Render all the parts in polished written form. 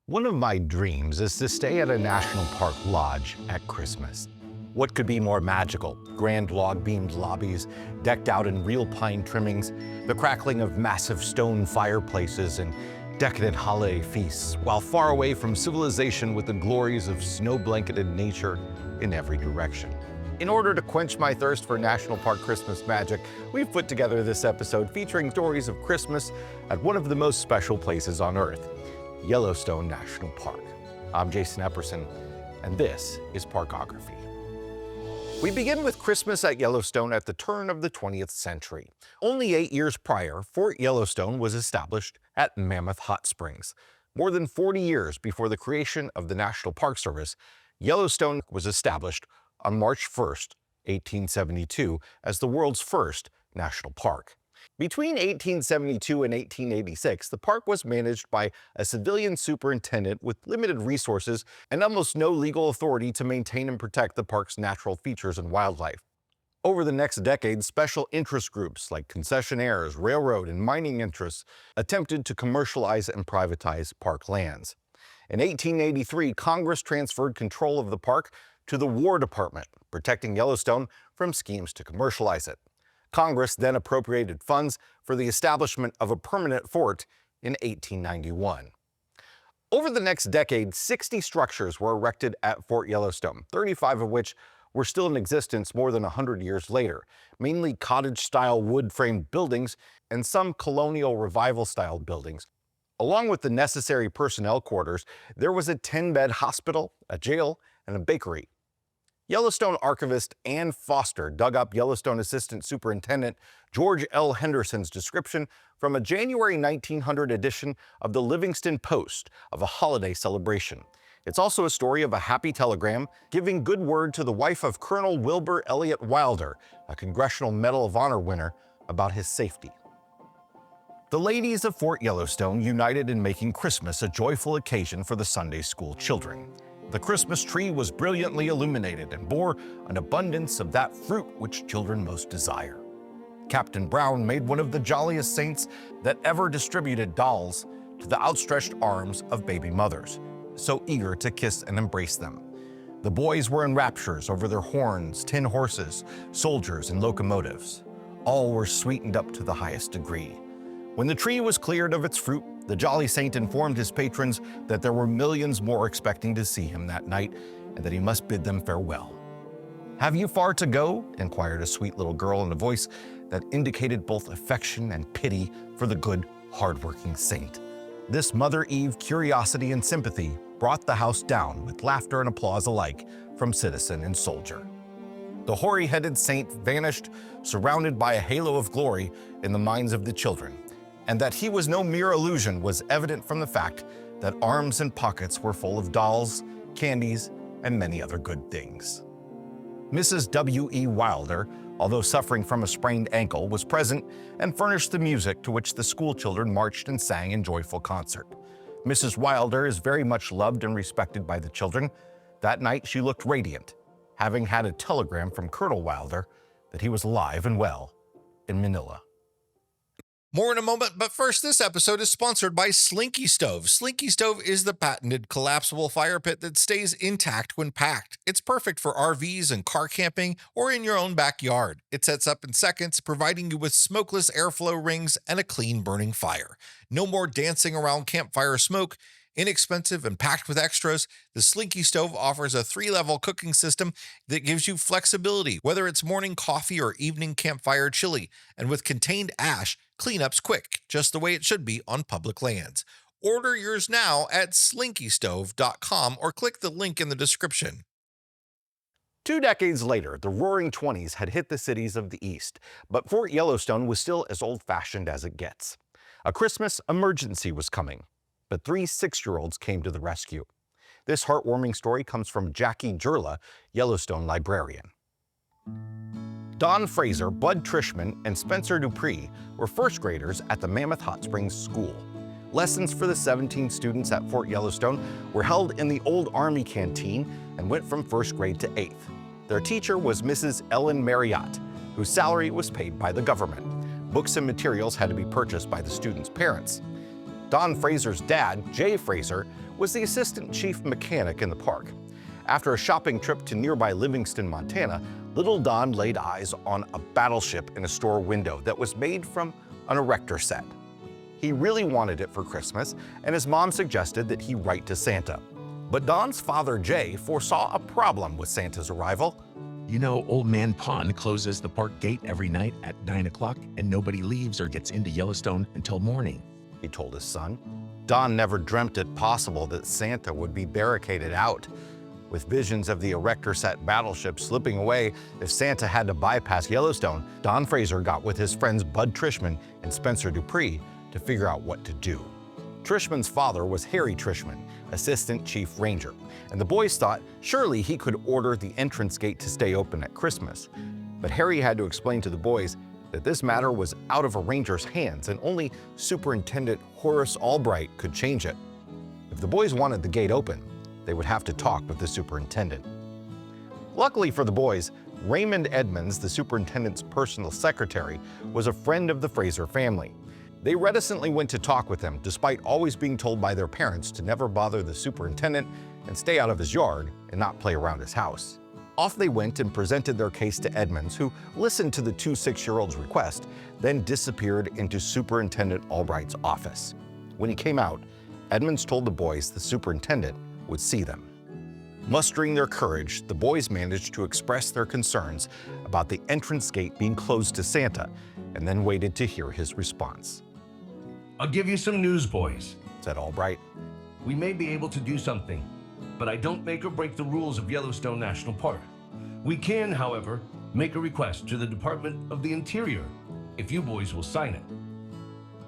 One of my dreams is to stay at a national park lodge at Christmas. What could be more magical? Grand log-beamed lobbies, decked out in real pine trimmings, the crackling of massive stone fireplaces, and decadent holiday feasts, while far away from civilization with the glories of snow-blanketed nature in every direction. In order to quench my thirst for National Park Christmas magic, we've put together this episode featuring stories of Christmas at one of the most special places on Earth, Yellowstone National Park. I'm Jason Epperson, and this is Parkography. We begin with Christmas at Yellowstone at the turn of the 20th century. Only 8 years prior, Fort Yellowstone was established at Mammoth Hot Springs. More than 40 years before the creation of the National Park Service, Yellowstone was established on March 1st, 1872, as the world's first national park. Between 1872 and 1886, the park was managed by a civilian superintendent with limited resources and almost no legal authority to maintain and protect the park's natural features and wildlife. Over the next decade, special interest groups like concessionaires, railroad, and mining interests attempted to commercialize and privatize park lands. In 1883, Congress transferred control of the park to the War Department, protecting Yellowstone from schemes to commercialize it. Congress then appropriated funds for the establishment of a permanent fort in 1891. Over the next decade, 60 structures were erected at Fort Yellowstone, 35 of which were still in existence more than 100 years later, mainly cottage-style wood-framed buildings and some colonial revival-style buildings. Along with the necessary personnel quarters, there was a 10-bed hospital, a jail, and a bakery. Yellowstone archivist Ann Foster dug up Yellowstone Assistant Superintendent George L. Henderson's description from a January 1900 edition of the Livingston Post of a holiday celebration. It's also a story of a happy telegram giving good word to the wife of Colonel Wilbur Elliott Wilder, a Congressional Medal of Honor winner, about his safety. The ladies of Fort Yellowstone united in making Christmas a joyful occasion for the Sunday school children. The Christmas tree was brilliantly illuminated and bore an abundance of that fruit which children most desire. Captain Brown made one of the jolliest saints that ever distributed dolls to the outstretched arms of baby mothers, so eager to kiss and embrace them. The boys were in raptures over their horns, tin horses, soldiers, and locomotives. All were sweetened up to the highest degree. When the tree was cleared of its fruit, the jolly saint informed his patrons that there were millions more expecting to see him that night, and that he must bid them farewell. "Have you far to go?" inquired a sweet little girl in a voice that indicated both affection and pity for the good, hard-working saint. This Mother Eve curiosity and sympathy brought the house down with laughter and applause alike from citizen and soldier. The hoary-headed saint vanished, surrounded by a halo of glory in the minds of the children. And that he was no mere illusion was evident from the fact that arms and pockets were full of dolls, candies, and many other good things. Mrs. W.E. Wilder, although suffering from a sprained ankle, was present and furnished the music to which the school children marched and sang in joyful concert. Mrs. Wilder is very much loved and respected by the children. That night she looked radiant, having had a telegram from Colonel Wilder that he was alive and well in Manila. More in a moment, but first, this episode is sponsored by Slinky Stove. Slinky Stove is the patented collapsible fire pit that stays intact when packed. It's perfect for RVs and car camping or in your own backyard. It sets up in seconds, providing you with smokeless airflow rings and a clean burning fire. No more dancing around campfire smoke. Inexpensive and packed with extras, the Slinky Stove offers a 3-level cooking system that gives you flexibility, whether it's morning coffee or evening campfire chili. And with contained ash, cleanup's quick, just the way it should be on public lands. Order yours now at slinkystove.com or click the link in the description. 2 decades later, the Roaring '20s had hit the cities of the East, but Fort Yellowstone was still as old-fashioned as it gets. A Christmas emergency was coming, but 3 6-year-olds came to the rescue. This heartwarming story comes from Jackie Jurla, Yellowstone librarian. Don Fraser, Bud Trishman, and Spencer Dupree were first graders at the Mammoth Hot Springs School. Lessons for the 17 students at Fort Yellowstone were held in the old Army canteen and went from first grade to 8th. Their teacher was Mrs. Ellen Marriott, whose salary was paid by the government. Books and materials had to be purchased by the students' parents. Don Fraser's dad, Jay Fraser, was the assistant chief mechanic in the park. After a shopping trip to nearby Livingston, Montana, little Don laid eyes on a battleship in a store window that was made from an erector set. He really wanted it for Christmas, and his mom suggested that he write to Santa. But Don's father, Jay, foresaw a problem with Santa's arrival. You know, Old Man Pond closes the park gate every night at 9 o'clock, and nobody leaves or gets into Yellowstone until morning, he told his son. Don never dreamt it possible that Santa would be barricaded out. With visions of the erector set battleship slipping away if Santa had to bypass Yellowstone, Don Fraser got with his friends Bud Trishman and Spencer Dupree to figure out what to do. Trishman's father was Harry Trishman, assistant chief ranger, and the boys thought surely he could order the entrance gate to stay open at Christmas. But Harry had to explain to the boys that this matter was out of a ranger's hands and only Superintendent Horace Albright could change it. If the boys wanted the gate open, they would have to talk with the superintendent. Luckily for the boys, Raymond Edmonds, the superintendent's personal secretary, was a friend of the Fraser family. They reticently went to talk with him, despite always being told by their parents to never bother the superintendent and stay out of his yard and not play around his house. Off they went and presented their case to Edmonds, who listened to the two 6-year-olds' request, then disappeared into Superintendent Albright's office. When he came out, Edmonds told the boys the superintendent would see them. Mustering their courage, the boys managed to express their concerns about the entrance gate being closed to Santa, and then waited to hear his response. I'll give you some news, boys, said Albright. We may be able to do something, but I don't make or break the rules of Yellowstone National Park. We can, however, make a request to the Department of the Interior if you boys will sign it.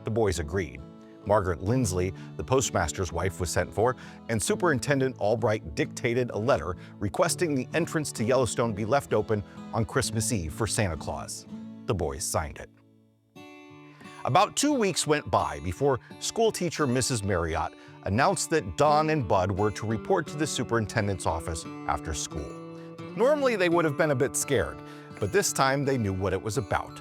The boys agreed. Margaret Lindsley, the postmaster's wife, was sent for, and Superintendent Albright dictated a letter requesting the entrance to Yellowstone be left open on Christmas Eve for Santa Claus. The boys signed it. About 2 weeks went by before schoolteacher Mrs. Marriott announced that Don and Bud were to report to the superintendent's office after school. Normally they would have been a bit scared, but this time they knew what it was about.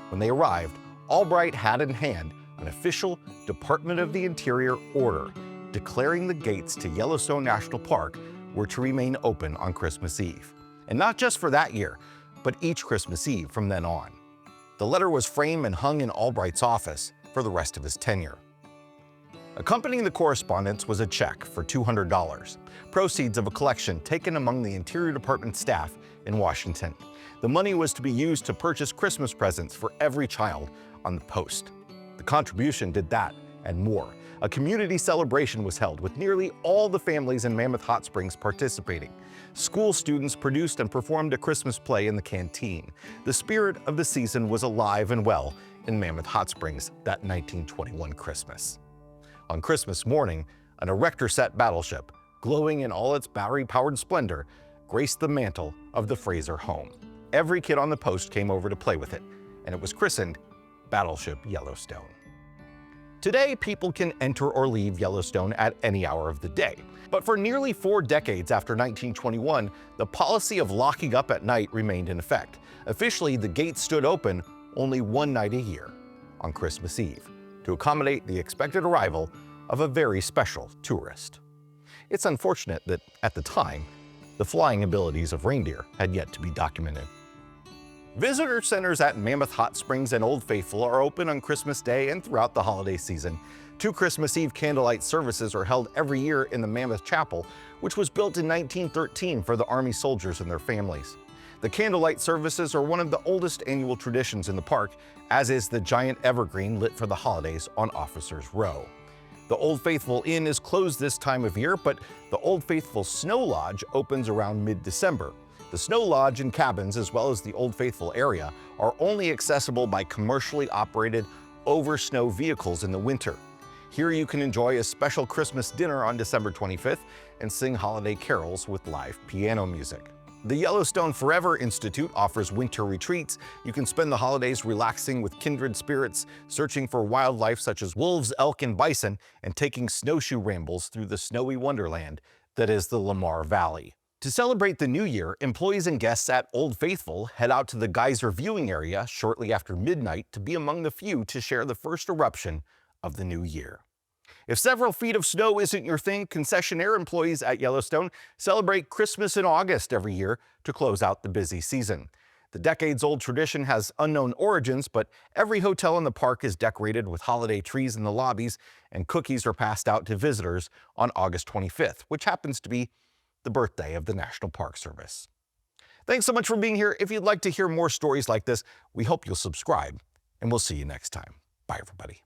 When they arrived, Albright had in hand an official Department of the Interior order declaring the gates to Yellowstone National Park were to remain open on Christmas Eve. And not just for that year, but each Christmas Eve from then on. The letter was framed and hung in Albright's office for the rest of his tenure. Accompanying the correspondence was a check for $200, proceeds of a collection taken among the Interior Department staff in Washington. The money was to be used to purchase Christmas presents for every child on the post. The contribution did that and more. A community celebration was held with nearly all the families in Mammoth Hot Springs participating. School students produced and performed a Christmas play in the canteen. The spirit of the season was alive and well in Mammoth Hot Springs that 1921 Christmas. On Christmas morning, an erector-set battleship, glowing in all its battery-powered splendor, graced the mantle of the Fraser home. Every kid on the post came over to play with it, and it was christened Battleship Yellowstone. Today, people can enter or leave Yellowstone at any hour of the day. But for nearly 4 decades after 1921, the policy of locking up at night remained in effect. Officially, the gates stood open only one night a year, on Christmas Eve, to accommodate the expected arrival of a very special tourist. It's unfortunate that, at the time, the flying abilities of reindeer had yet to be documented. Visitor centers at Mammoth Hot Springs and Old Faithful are open on Christmas Day and throughout the holiday season. 2 Christmas Eve candlelight services are held every year in the Mammoth Chapel, which was built in 1913 for the Army soldiers and their families. The candlelight services are one of the oldest annual traditions in the park, as is the giant evergreen lit for the holidays on Officers Row. The Old Faithful Inn is closed this time of year, but the Old Faithful Snow Lodge opens around mid-December. The Snow Lodge and cabins, as well as the Old Faithful area, are only accessible by commercially operated over-snow vehicles in the winter. Here you can enjoy a special Christmas dinner on December 25th and sing holiday carols with live piano music. The Yellowstone Forever Institute offers winter retreats. You can spend the holidays relaxing with kindred spirits, searching for wildlife such as wolves, elk, and bison, and taking snowshoe rambles through the snowy wonderland that is the Lamar Valley. To celebrate the new year, employees and guests at Old Faithful head out to the geyser viewing area shortly after midnight to be among the few to share the first eruption of the new year. If several feet of snow isn't your thing, concessionaire employees at Yellowstone celebrate Christmas in August every year to close out the busy season. The decades-old tradition has unknown origins, but every hotel in the park is decorated with holiday trees in the lobbies, and cookies are passed out to visitors on August 25th, which happens to be the birthday of the National Park Service. Thanks so much for being here. If you'd like to hear more stories like this, we hope you'll subscribe, and we'll see you next time. Bye, everybody.